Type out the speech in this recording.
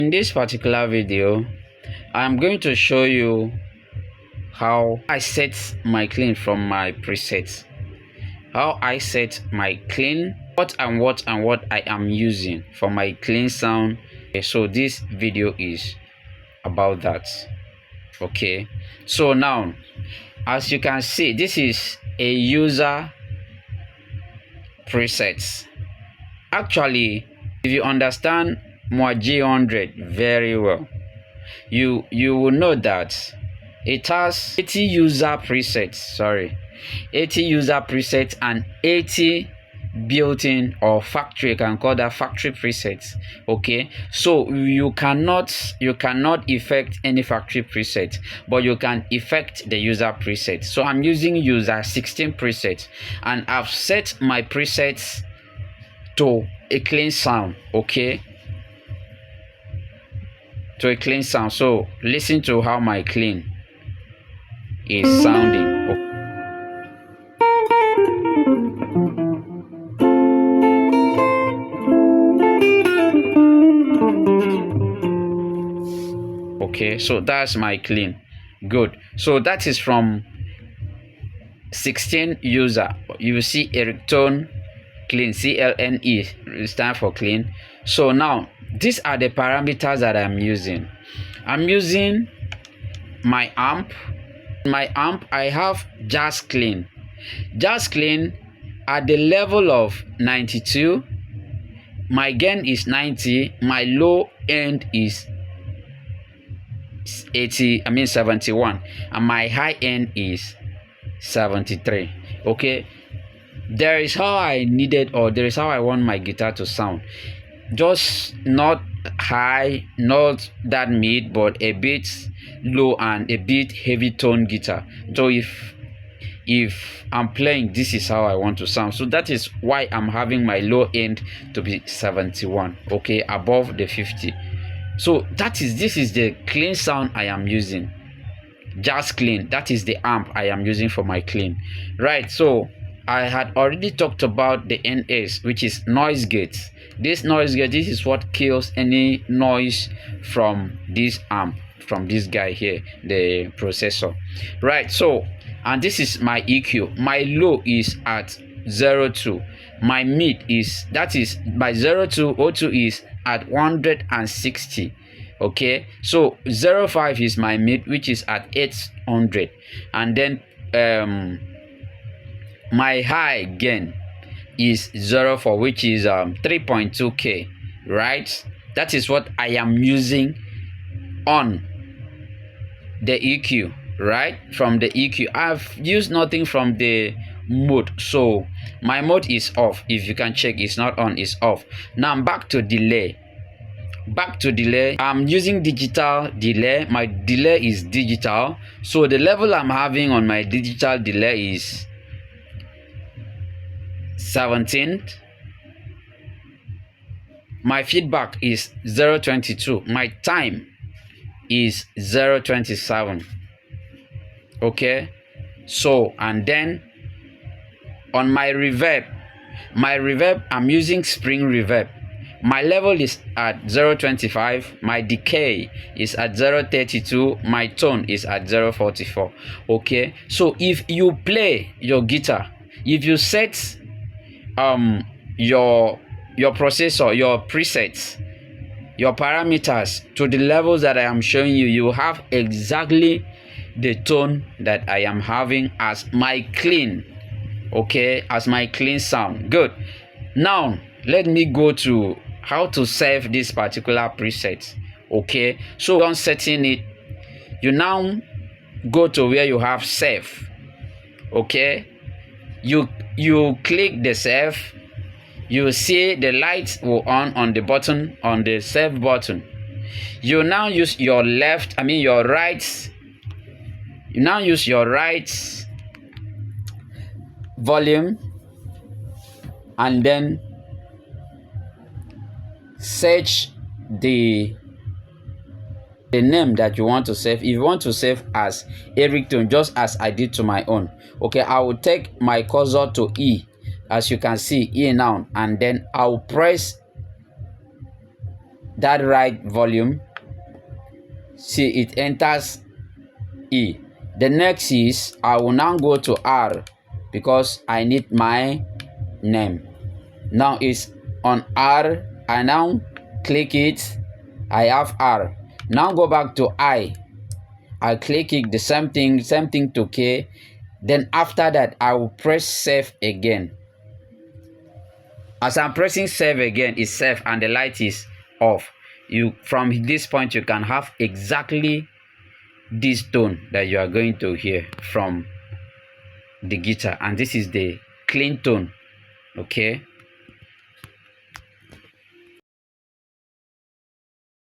In this particular video, I'm going to show you how I set my clean from my presets. How I set my clean, what I am using for my clean sound. Okay, so this video is about that. Okay, so now as you can see, this is a user presets. Actually, if you understand Moa G100 very well, you will know that it has 80 user presets, 80 user presets and 80 built-in or factory, you can call that factory presets. Okay, so you cannot effect any factory preset, but you can effect the user preset. So I'm using user 16 presets, and I've set my presets to a clean sound. Okay, to a clean sound. So listen to how my clean is sounding. Okay, so that's my clean. Good. So that is from 16 user. You will see Eric Tone clean, CLNE stand for clean. So now these are the parameters that I'm using. I'm using my amp. I have just clean at the level of 92. My gain is 90. My low end is 71, and my high end is 73. Okay, there is how I needed, or there is how I want my guitar to sound. Just not high, not that mid, but a bit low and a bit heavy tone guitar. So if I'm playing, this is how I want to sound. So that is why I'm having my low end to be 71. Okay, above the 50. So this is the clean sound I am using. Just clean. That is the amp I am using for my clean. Right. So I had already talked about the NS, which is noise gate. This noise gate, this is what kills any noise from this amp, from this guy here, the processor. Right. So, and this is my EQ. My low is at 02. My mid is, that is my 02 is at 160. Okay, so 05 is my mid, which is at 800, and then my high gain is 04, which is 3.2k. right? That is what I am using on the EQ. Right, from the EQ I've used nothing from the mode, so my mode is off. If you can check, it's not on, it's off. Now I'm back to delay. I'm using digital delay. My delay is digital, so the level I'm having on my digital delay is 17. My feedback is 0.22. My time is 0.27. Okay, so and then on my reverb I'm using spring reverb. My level is at 0.25. My decay is at 0.32. My tone is at 0.44. Okay, so if you play your guitar, if you set your processor, your presets, your parameters to the levels that I am showing you, you have exactly the tone that I am having as my clean. Okay, as my clean sound. Good. Now let me go to how to save this particular preset. Okay, so on setting it, you now go to where you have save. Okay, you click the save. You see the light will on the button, on the save button. You now use your right. You now use your right volume, and then search the name that you want to save. If you want to save as Eric Tone, just as I did to my own. Okay, I will take my cursor to E, as you can see, E now, and then I'll press that right volume. See, it enters E. The next is I will now go to R because I need my name. Now it's on R. I now click it. I have R. Now go back to I click it, the same thing to K. Then after that I will press save again. As I'm pressing save again, it's save and the light is off. From this point you can have exactly this tone that you are going to hear from the guitar, and this is the clean tone. Okay,